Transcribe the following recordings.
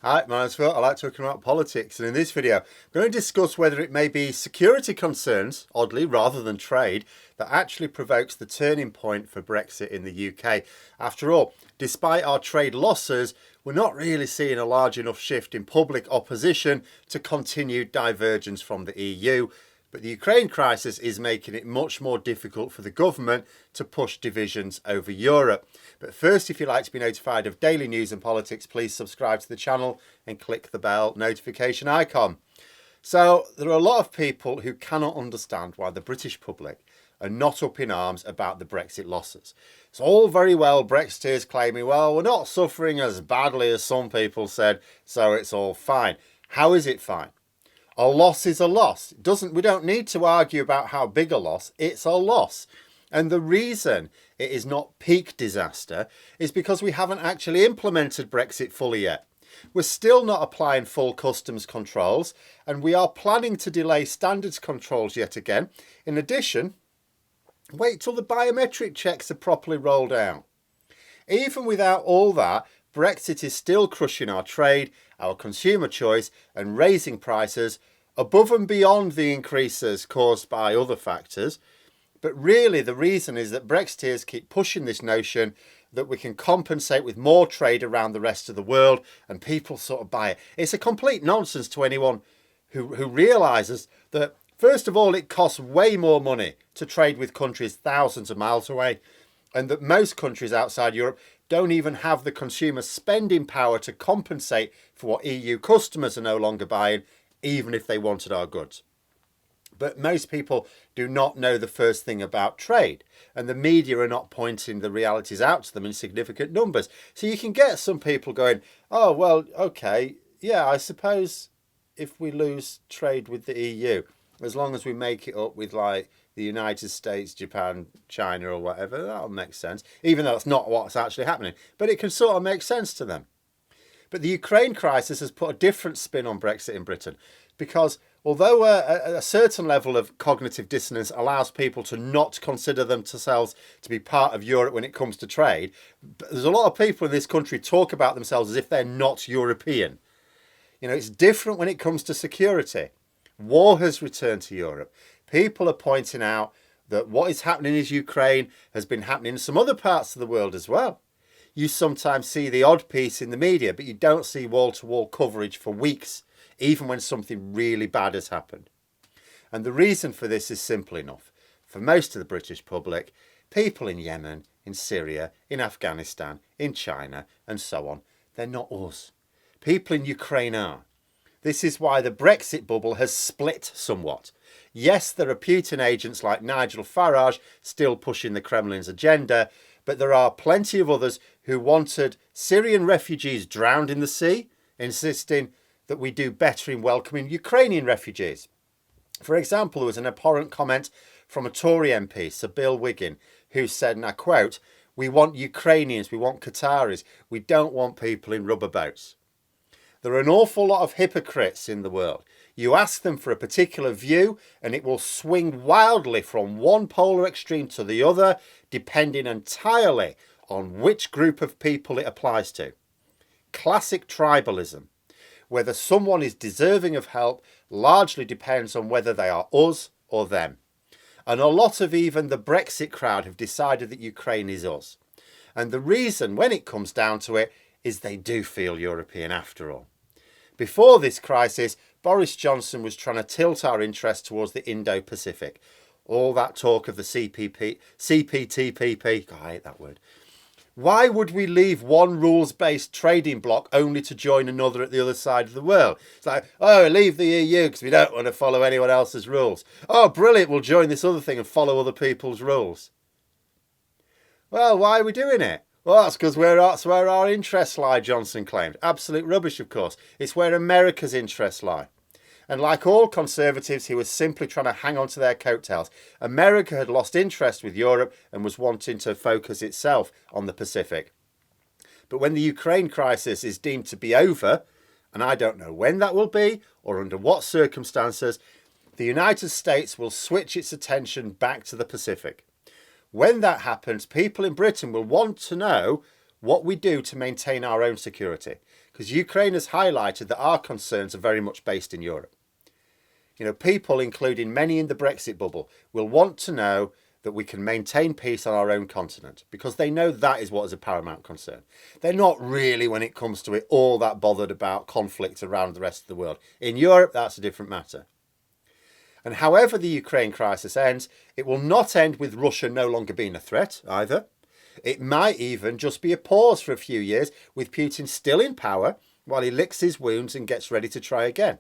Hi, my name's Phil. I like talking about politics, and in this video, I'm going to discuss whether it may be security concerns, oddly, rather than trade, that actually provokes the turning point for Brexit in the UK. After all, despite our trade losses, we're not really seeing a large enough shift in public opposition to continued divergence from the EU. But the Ukraine crisis is making it much more difficult for the government to push divisions over Europe. But first, if you'd like to be notified of daily news and politics, please subscribe to the channel and click the bell notification icon. So there are a lot of people who cannot understand why the British public are not up in arms about the Brexit losses. It's all very well Brexiteers claiming, well, we're not suffering as badly as some people said, so it's all fine. How is it fine? A loss is a loss. We don't need to argue about how big a loss. It's a loss. And the reason it is not peak disaster is because we haven't actually implemented Brexit fully yet. We're still not applying full customs controls, and we are planning to delay standards controls yet again. In addition, wait till the biometric checks are properly rolled out. Even without all that, Brexit is still crushing our trade, our consumer choice, and raising prices above and beyond the increases caused by other factors. But really, the reason is that Brexiteers keep pushing this notion that we can compensate with more trade around the rest of the world, and people sort of buy it. It's a complete nonsense to anyone who realises that, first of all, it costs way more money to trade with countries thousands of miles away, and that most countries outside Europe don't even have the consumer spending power to compensate for what EU customers are no longer buying, even if they wanted our goods. But most people do not know the first thing about trade, and the media are not pointing the realities out to them in significant numbers. So you can get some people going, oh, well, okay, yeah, I suppose if we lose trade with the EU, as long as we make it up with like the United States, Japan, China or whatever, that'll make sense, even though that's not what's actually happening. But it can sort of make sense to them. But the Ukraine crisis has put a different spin on Brexit in Britain, because although a certain level of cognitive dissonance allows people to not consider themselves to be part of Europe when it comes to trade, there's a lot of people in this country talk about themselves as if they're not European. You know, it's different when it comes to security. War has returned to Europe. People are pointing out that what is happening in Ukraine has been happening in some other parts of the world as well. You sometimes see the odd piece in the media, but you don't see wall-to-wall coverage for weeks, even when something really bad has happened. And the reason for this is simple enough. For most of the British public, people in Yemen, in Syria, in Afghanistan, in China, and so on, they're not us. People in Ukraine are. This is why the Brexit bubble has split somewhat. Yes, there are Putin agents like Nigel Farage still pushing the Kremlin's agenda, but there are plenty of others who wanted Syrian refugees drowned in the sea, insisting that we do better in welcoming Ukrainian refugees. For example, there was an abhorrent comment from a Tory MP, Sir Bill Wiggin, who said, and I quote, "We want Ukrainians, we want Qataris, we don't want people in rubber boats." There are an awful lot of hypocrites in the world. You ask them for a particular view and it will swing wildly from one polar extreme to the other, depending entirely on which group of people it applies to. Classic tribalism. Whether someone is deserving of help largely depends on whether they are us or them. And a lot of even the Brexit crowd have decided that Ukraine is us. And the reason, when it comes down to it, is they do feel European after all. Before this crisis, Boris Johnson was trying to tilt our interest towards the Indo-Pacific. All that talk of the CPTPP, God, I hate that word. Why would we leave one rules-based trading bloc only to join another at the other side of the world? It's like, oh, leave the EU because we don't want to follow anyone else's rules. Oh, brilliant, we'll join this other thing and follow other people's rules. Well, why are we doing it? Well, that's because that's where our interests lie, Johnson claimed. Absolute rubbish, of course. It's where America's interests lie. And like all Conservatives, he was simply trying to hang on to their coattails. America had lost interest with Europe and was wanting to focus itself on the Pacific. But when the Ukraine crisis is deemed to be over, and I don't know when that will be or under what circumstances, the United States will switch its attention back to the Pacific. When that happens, people in Britain will want to know what we do to maintain our own security. because Ukraine has highlighted that our concerns are very much based in Europe. People, including many in the Brexit bubble, will want to know that we can maintain peace on our own continent, because they know that is what is a paramount concern. They're not really, when it comes to it, all that bothered about conflict around the rest of the world. In Europe, that's a different matter. And however the Ukraine crisis ends, it will not end with Russia no longer being a threat either. It might even just be a pause for a few years, with Putin still in power while he licks his wounds and gets ready to try again.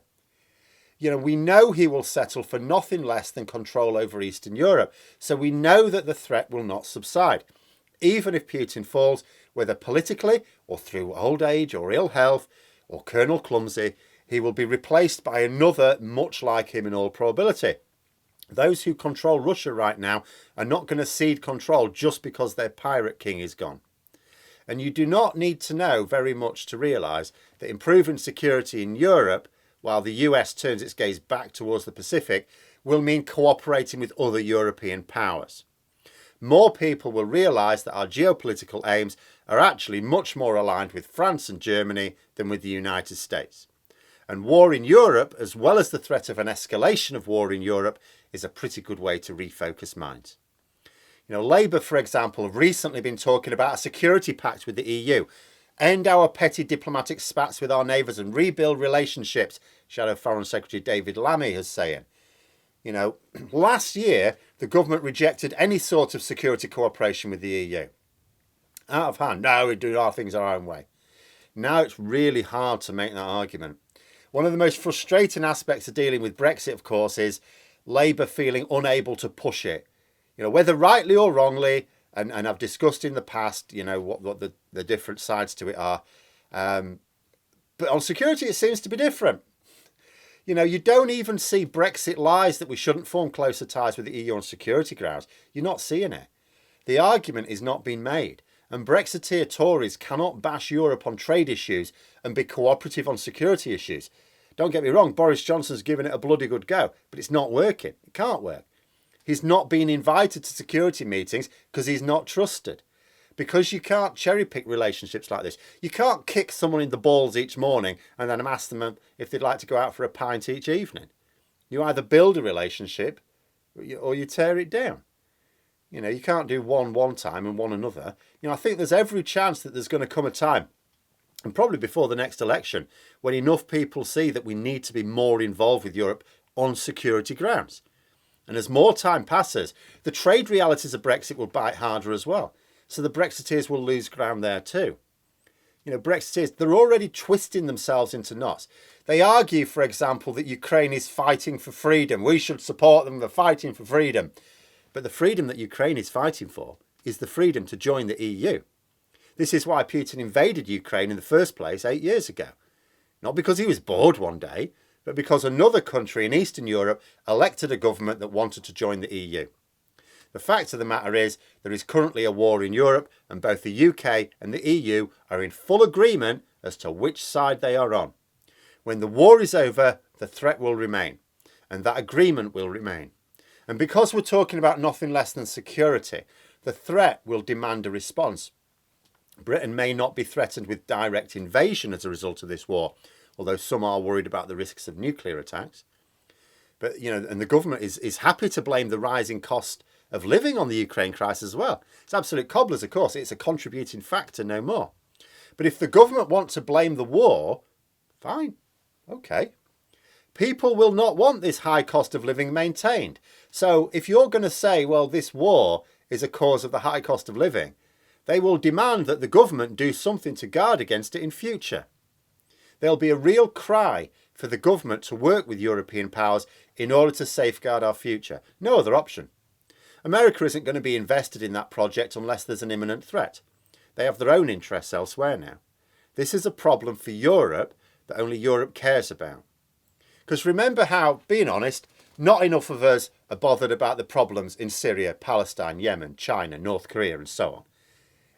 We know he will settle for nothing less than control over Eastern Europe, so we know that the threat will not subside. Even if Putin falls, whether politically or through old age or ill health or Colonel Clumsy, he will be replaced by another much like him in all probability. Those who control Russia right now are not going to cede control just because their pirate king is gone. And you do not need to know very much to realise that improving security in Europe, while the US turns its gaze back towards the Pacific, will mean cooperating with other European powers. More people will realise that our geopolitical aims are actually much more aligned with France and Germany than with the United States. And war in Europe, as well as the threat of an escalation of war in Europe, is a pretty good way to refocus minds. Labour, for example, have recently been talking about a security pact with the EU. End our petty diplomatic spats with our neighbours and rebuild relationships, Shadow Foreign Secretary David Lammy is saying. Last year, the government rejected any sort of security cooperation with the EU. Out of hand, no, we do our things our own way. Now it's really hard to make that argument. One of the most frustrating aspects of dealing with Brexit, of course, is Labour feeling unable to push it. Whether rightly or wrongly, and I've discussed in the past, what the different sides to it are. But on security, it seems to be different. You don't even see Brexit lies that we shouldn't form closer ties with the EU on security grounds. You're not seeing it. The argument is not being made. And Brexiteer Tories cannot bash Europe on trade issues and be cooperative on security issues. Don't get me wrong, Boris Johnson's given it a bloody good go, but it's not working. It can't work. He's not being invited to security meetings because he's not trusted. Because you can't cherry pick relationships like this. You can't kick someone in the balls each morning and then ask them if they'd like to go out for a pint each evening. You either build a relationship or you tear it down. You can't do one time and one another. I think there's every chance that there's going to come a time, and probably before the next election, when enough people see that we need to be more involved with Europe on security grounds. And as more time passes, the trade realities of Brexit will bite harder as well. So the Brexiteers will lose ground there too. Brexiteers, they're already twisting themselves into knots. They argue, for example, that Ukraine is fighting for freedom. We should support them. They're fighting for freedom. But the freedom that Ukraine is fighting for is the freedom to join the EU. This is why Putin invaded Ukraine in the first place 8 years ago. Not because he was bored one day, but because another country in Eastern Europe elected a government that wanted to join the EU. The fact of the matter is there is currently a war in Europe, and both the UK and the EU are in full agreement as to which side they are on. When the war is over, the threat will remain, and that agreement will remain. And because we're talking about nothing less than security, the threat will demand a response. Britain may not be threatened with direct invasion as a result of this war, although some are worried about the risks of nuclear attacks. But, and the government is happy to blame the rising cost of living on the Ukraine crisis as well. It's absolute cobblers, of course. It's a contributing factor, no more. But if the government want to blame the war, fine, okay. People will not want this high cost of living maintained. So if you're going to say, well, this war is a cause of the high cost of living, they will demand that the government do something to guard against it in future. There'll be a real cry for the government to work with European powers in order to safeguard our future. No other option. America isn't going to be invested in that project unless there's an imminent threat. They have their own interests elsewhere now. This is a problem for Europe that only Europe cares about. Because remember how, being honest, not enough of us are bothered about the problems in Syria, Palestine, Yemen, China, North Korea and so on.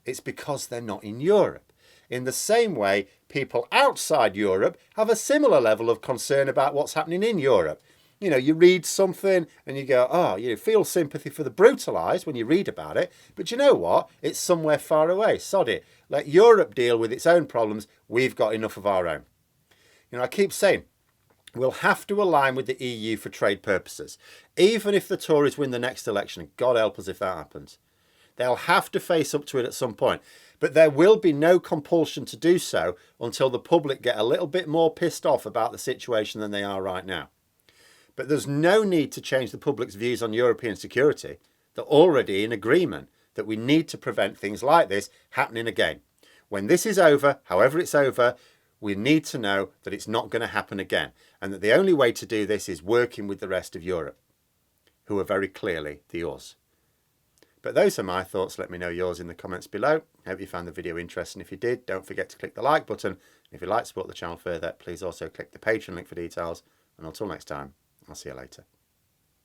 It's because they're not in Europe. In the same way, people outside Europe have a similar level of concern about what's happening in Europe. You read something and you go, oh, you feel sympathy for the brutalised when you read about it. But you know what? It's somewhere far away. Sod it. Let Europe deal with its own problems. We've got enough of our own. I keep saying, we'll have to align with the EU for trade purposes, even if the Tories win the next election, and God help us if that happens. They'll have to face up to it at some point, but there will be no compulsion to do so until the public get a little bit more pissed off about the situation than they are right now. But there's no need to change the public's views on European security. They're already in agreement that we need to prevent things like this happening again. When this is over, however it's over, we need to know that it's not going to happen again, and that the only way to do this is working with the rest of Europe, who are very clearly the us. But those are my thoughts. Let me know yours in the comments below. I hope you found the video interesting. If you did, don't forget to click the like button. If you'd like to support the channel further, please also click the Patreon link for details. And until next time, I'll see you later.